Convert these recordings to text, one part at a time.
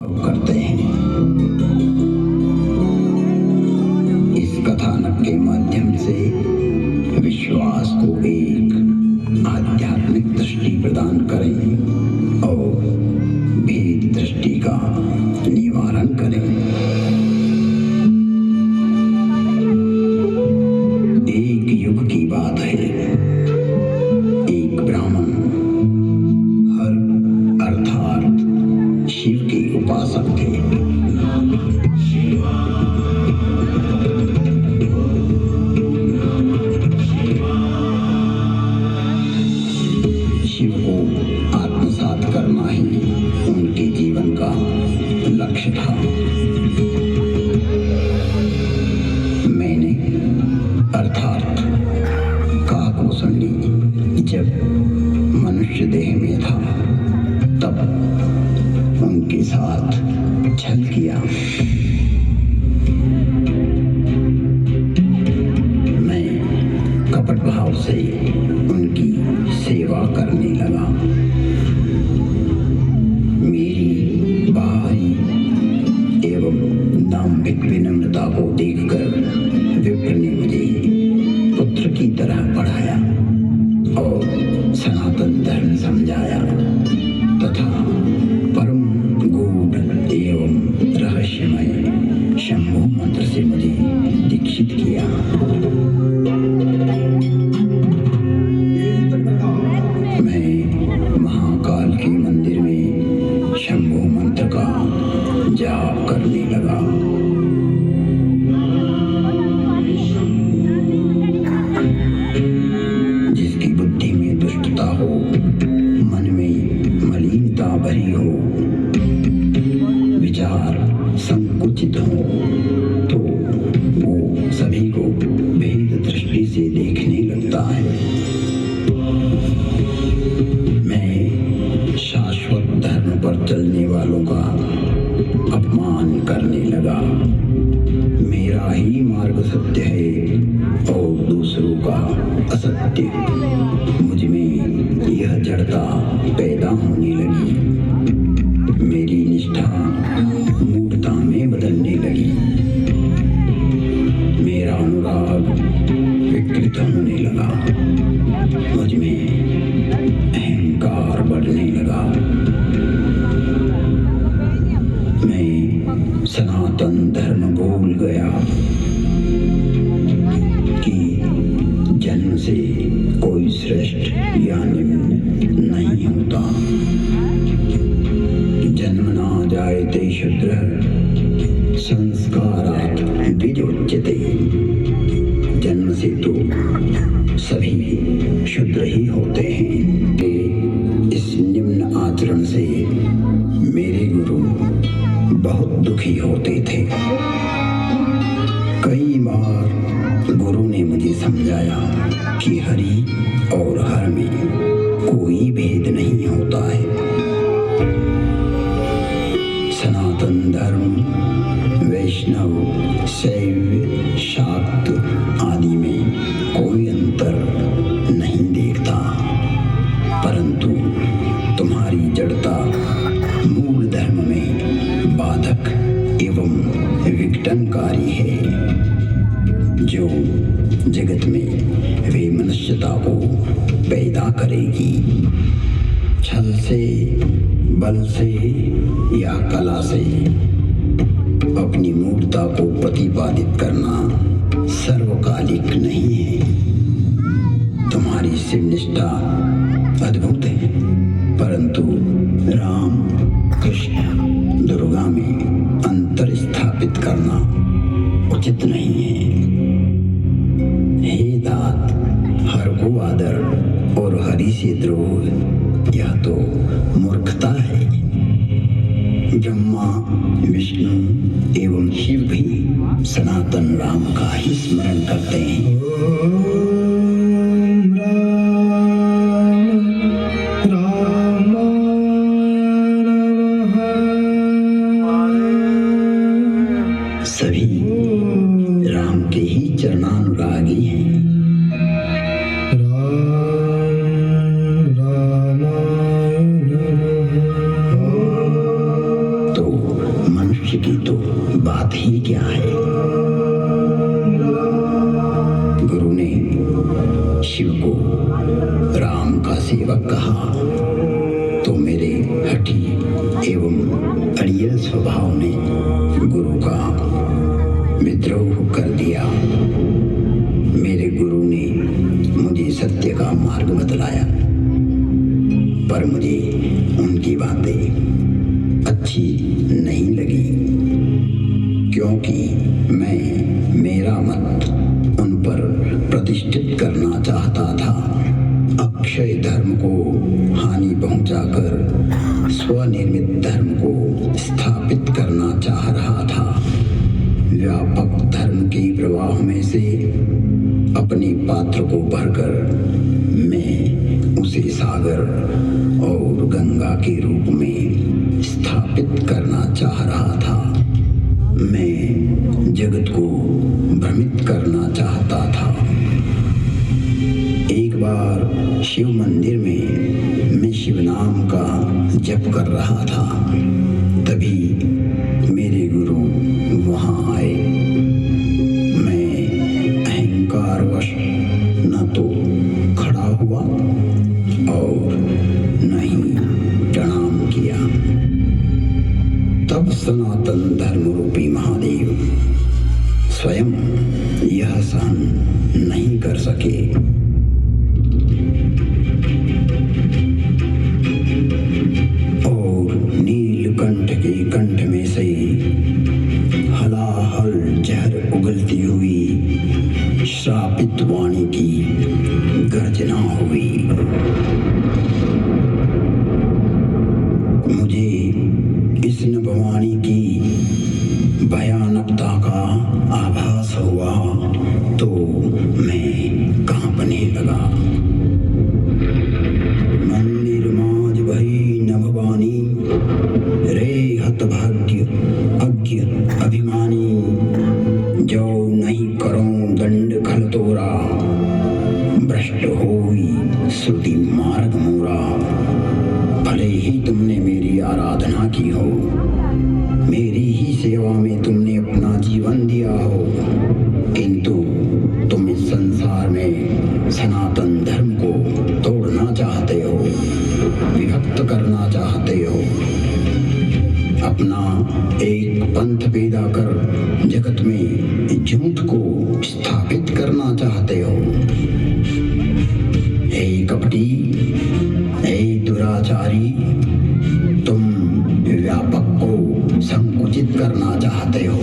करते हैं। इस कथानक के माध्यम से विश्वास को एक आध्यात्मिक दृष्टि प्रदान करें और भेद दृष्टि का निवारण करें। एक युग की बात है, एक ब्राह्मण हर अर्थात शिव के उपासक थे। शिव को आत्मसात करना ही उनके जीवन का लक्ष्य था। मैंने अर्थात काकभूषणी जब मनुष्य देह में था तब उनके साथ छल किया। मैं कपट भाव से उनकी सेवा करने लगा। मेरी बाहरी एवं दाम्भिक विनम्रता को देखकर विप्र ने मुझे पुत्र की तरह पढ़ाया और सनातन धर्म समझाया तथा परम गूढ़ एवं रहस्यमय शंभु मंत्र से मुझे दीक्षित किया। मैं महाकाल के मंदिर में शंभु मंत्र का जाप करने लगा। जिसकी बुद्धि में दुष्टता हो, मन में मलिनता भरी हो, विचार संकुचित हो, तो वो सभी को भेद दृष्टि से देखने लगता है। मैं शाश्वत धर्म पर चलने वालों का अपमान करने लगा। मेरा ही मार्ग सत्य है और दूसरों का असत्य। मुझ में यह जड़ता पैदा होने लगी। मेरी निष्ठा मूढ़ता में बदलने लगी। मेरा अनुराग विकृत होने लगा। मुझ में अहंकार बढ़ने लगा। मैं सनातन धर्म भूल गया कि जन्म से कोई श्रेष्ठ या निम्न नहीं होता। जन्म ना जायते शूद्रः संस्कारात् विजोच्यते। जन्म से तो सभी शूद्र ही होते हैं। इस निम्न आचरण से मेरे गुरु बहुत दुखी होते थे। कई बार गुरु ने मुझे समझाया कि हरि और हर में कोई भेद नहीं होता है। सनातन धर्म वैष्णव शैव शाक्त आदि में कोई अंतर नहीं देखता, परंतु तुम्हारी जड़ता मूल धर्म में बाधक एवं विघटनकारी है, जो जगत में वैमनस्यता को पैदा करेगी। छल से, बल से या कला से अपनी मूर्खता को प्रतिपादित करना सर्वकालिक नहीं है। तुम्हारी शिवनिष्ठा अद्भुत है, परंतु राम, कृष्ण, दुर्गा में अंतर स्थापित करना उचित नहीं है। हे दात, हर को आदर और हरि से द्रोह, यह तो मूर्खता है। ब्रह्मा, विष्णु एवं शिव भी सनातन राम का ही स्मरण करते हैं। सभी राम के ही चरणानुरागी हैं। तो मनुष्य की तो बात ही क्या है। गुरु ने शिव को राम का सेवक कहा तो मेरे हठी एवं अड़ियल स्वभाव ने गुरु का विद्रोह कर दिया। मेरे गुरु ने मुझे सत्य का मार्ग बतलाया, पर मुझे उनकी बातें अच्छी नहीं लगी, क्योंकि मैं मेरा मत उन पर प्रतिष्ठित करना चाहता था। अक्षय धर्म को हानि पहुंचाकर स्वनिर्मित धर्म को स्थापित करना चाह रहा था। व्यापक धर्म के प्रवाह में से अपने पात्र को भरकर मैं उसे सागर और गंगा के रूप में स्थापित करना चाह रहा था। मैं जगत को भ्रमित करना चाहता था। एक बार शिव मंदिर में मैं शिव नाम का जप कर रहा था, तभी मेरे गुरु वहां आए। मैं अहंकारवश न तो खड़ा हुआ और न ही प्रणाम किया। तब सनातन धर्म रूपी महादेव स्वयं यह सहन नहीं कर सके। और नीलकंठ के कंठ में से हलाहल जहर उगलती हुई श्रापित वाणी की गर्जना हुई। मुझे इस नभवाणी की भयानकता का आभास हुआ तो मैं कांपने लगा। मंदिर माज भई नभवानी, रे हतभाग्य अज्ञ अभिमानी, जो नहीं करों दंड खल तोरा, भ्रष्ट होई श्रुति मार्ग मोरा। भले ही तुमने मेरी आराधना की हो, मेरी ही सेवा में तुमने अपना जीवन दिया हो, किंतु तुम इस संसार में सनातन धर्म को तोड़ना चाहते हो, विभक्त करना चाहते हो, अपना एक पंथ पैदा कर जगत में झूठ को स्थापित करना चाहते हो। हे कपटी, हे दुराचारी, तुम व्यापक को संकुचित करना चाहते हो।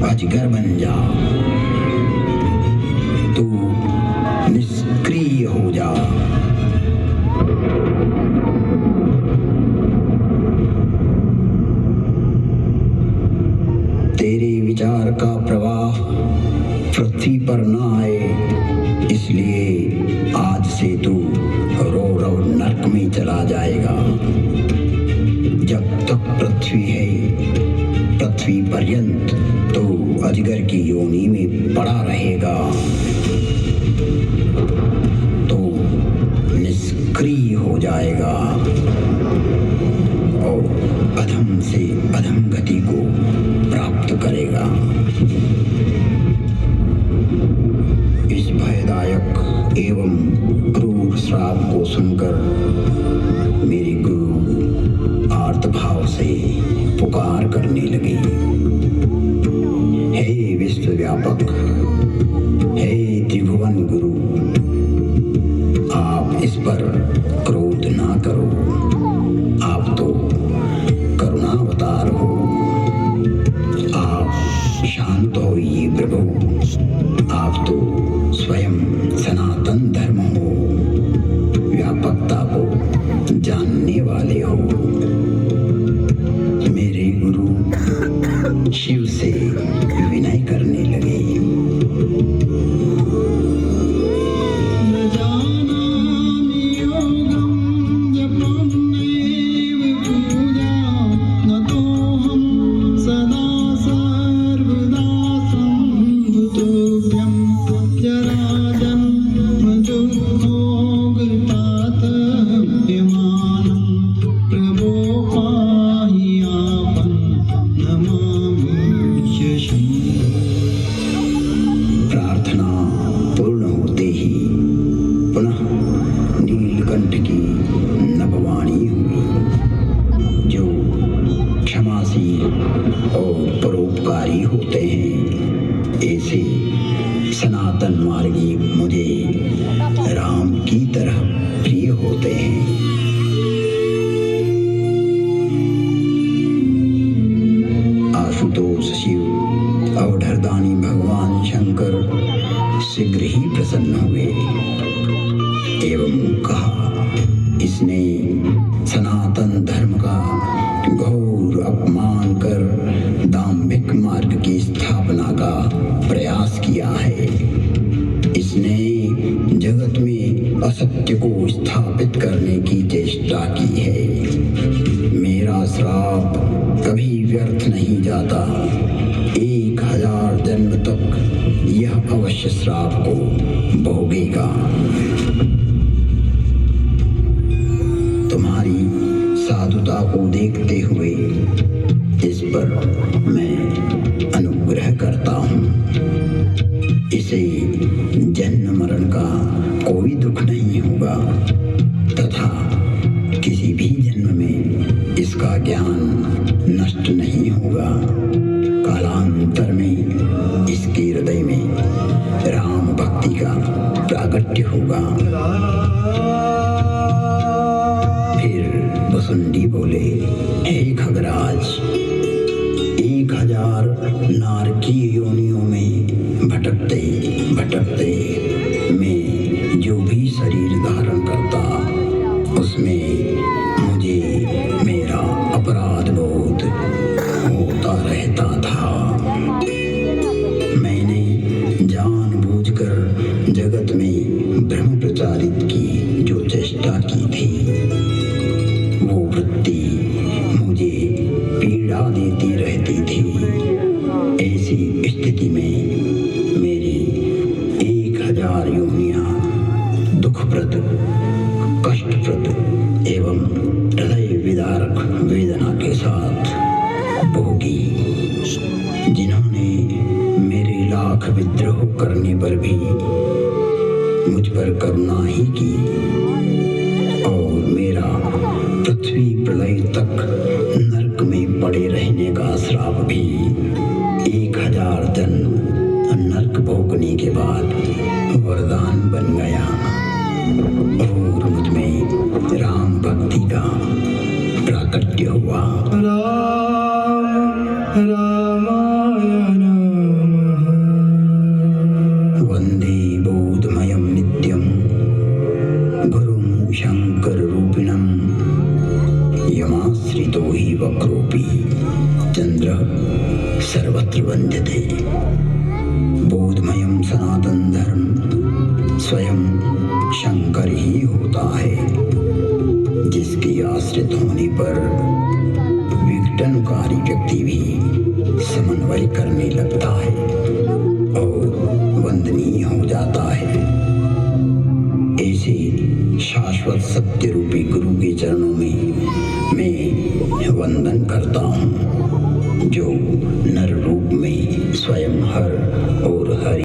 अजगर बन जा, तू निष्क्रिय हो जा। तेरे विचार का प्रवाह पृथ्वी पर न आए, इसलिए आज से तू रो रो नरक में चला जाएगा। जब तक पृथ्वी है, पृथ्वी पर्यंत तो अजगर की योनि में पड़ा रहेगा तो निष्क्रिय हो जाएगा और अधम से अधम गति को प्राप्त करेगा। इस भयदायक एवं क्रूर श्राप को सुनकर मेरे गुरु आर्तभाव से पुकार करने लगे, हे विश्वव्यापक, हे त्रिभुवन गुरु, आप इस पर क्रोध ना करो। आप तो करुणावतार हो। आप शांत होइए प्रभु। आप तो स्वयं सनातन धर्म हो, व्यापकता को जानने वाले हो। मेरे गुरु शिव से विनय करने लगे, परोपकारी होते हैं। ऐसे सनातन मार्गी मुझे राम की तरह प्रिय होते हैं। आशुतोष शिव अवधरदानी भगवान शंकर शीघ्र ही प्रसन्न हुए एवं कहा, इसने सनातन धर्म का घोर अपमान कर दाम्भिक मार्ग की स्थापना का प्रयास किया है। इसने जगत में असत्य को स्थापित करने की चेष्टा की है। मेरा श्राप कभी व्यर्थ नहीं जाता। 1000 जन्म तक यह अवश्य श्राप को भोगेगा। तुम्हारी साधुता को देखते हुए इस पर मैं अनुग्रह करता हूँ। इसे जन्म मरण का कोई दुख नहीं होगा तथा किसी भी जन्म में इसका ज्ञान नष्ट नहीं होगा। कालांतर में इसके हृदय में राम भक्ति का प्रागट्य होगा। फिर वसुंडी बोले, हे खगराज, 1000 नारकीय योनियों में भटकते भटकते मैं जो भी शरीर धारण करता उसमें मुझे मेरा अपराध बोध होता रहता था। मैंने जानबूझकर जगत में भ्रम प्रचारित की जो चेष्टा की थी वो वृत्ति मुझे पीड़ा देती रहती थी। ऐसी स्थिति में मेरी 1000 योनियां दुखप्रद, कष्टप्रद एवं हृदय विदारक वेदना के साथ भोगी। जिन्होंने मेरे लाख विद्रोह करने पर भी मुझ पर करुणा ही की और मेरा पृथ्वी प्रलय तक नरक में पड़े रहने का श्राप भी 1000 जन्म नरक भोगने के बाद वरदान बन गया और मुझ में राम भक्ति का प्राकट्य हुआ। वंदे बोधमयं नित्यं गुरुं शंकर रूपिणं यमाश्रितो हि वक्रोऽपि चंद्र सर्वत्र वंद्यते। बोधमयं सनातन धर्म स्वयं शंकर ही होता है, जिसके आश्रित होने पर विघटनकारी व्यक्ति भी समन्वय करने लगता है और वंदनीय हो जाता है। ऐसे शाश्वत सत्य रूपी गुरु के चरणों में मैं वंदन करता हूँ, जो नर रूप में स्वयं हर